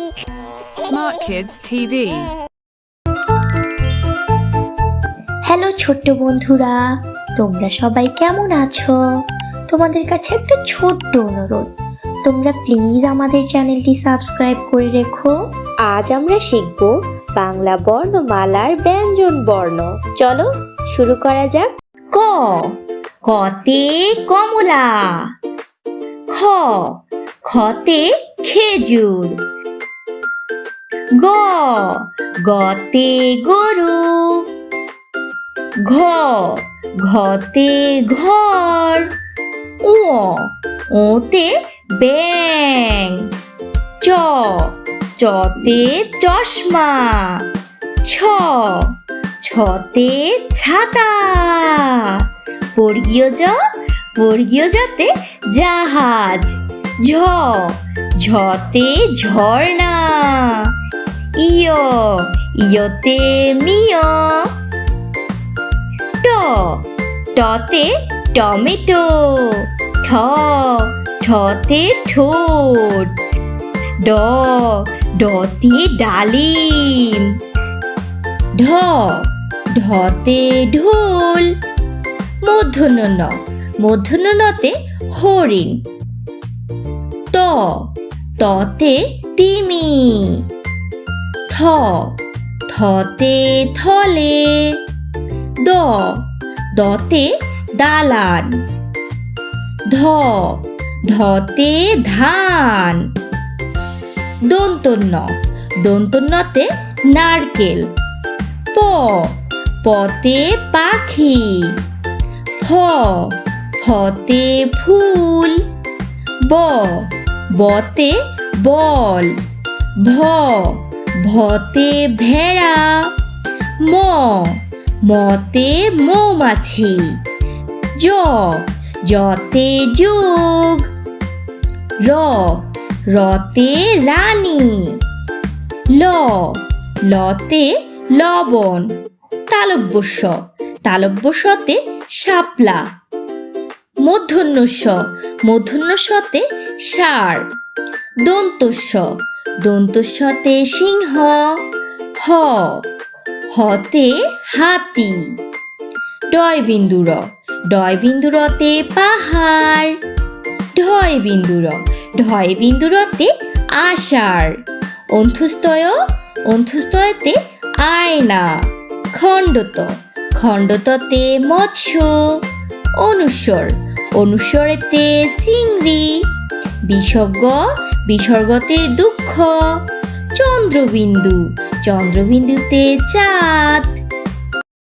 Smart Kids TV. Hello ছোট্ট বন্ধুরা, তোমরা সবাই কেমন আছো? তোমাদের কাছে একটা ছোট্ট অনুরোধ, তোমরা প্লিজ আমাদের চ্যানেলটি সাবস্ক্রাইব করে রেখো। আজ আমরা শিখব বাংলা বর্ণমালার ব্যঞ্জন বর্ণ। চলো শুরু করা যাক। ক, কতে কমলা। খ, খতে খেজুর। গ, গতে গরু। ঘ, ঘতে ঘর। উ, ওতে ব্যাঙ। চ, চতে চশমা। ছ, ছতে ছাতা। বর্গীয় জ, বর্গীয় জতে জাহাজ। ঝ, ঝতে ঝর্ণা। ইয়, ইয়তে মিয়। ট, টতে টমেটো। ঠ, ঠতে ঠোঁট। ড, ডতে ডালিম। ঢ, ঢতে ঢোল। মূর্ধন্য ণ, মূর্ধন্য ণতে হরিণ। ত, ততে তিমি। থ, থতে থলে। দ, দতে দালান। ধ, ধতে ধান। দন্ত ন, দন্ত নতে নারকেল। প, পতে পাখি। ফ, ফতে ফুল। ব, বতে বল। ভ, ভতে ভেড়া। ম, মতে মৌমাছি। জ, জতে যোগ। র, রতে রানী। ল, লতে লবণ। তালব্য স, তালব্য সতে শাপলা। মূর্ধন্য ষ, মূর্ধন্য সতে ষাঁড়। দন্ত স, দন্ত সতে সিংহ। হ, হতে হাতি। ডয় বিন্দু র, ডয় বিন্দু রতে পাহাড়। ঢয় বিন্দু র, ঢয় বিন্দু রতে আষাঢ়। অন্ত্যুস্তয়, অন্ত্যুস্তয়তে আয়না। খণ্ডত, খণ্ডততে মৎস্য। অনুস্বর, অনুস্বরেতে চিংড়ি। বিসর্গ, বিসর্গতে দুঃখ। চন্দ্রবিন্দু, চন্দ্রবিন্দুতে চাঁদ।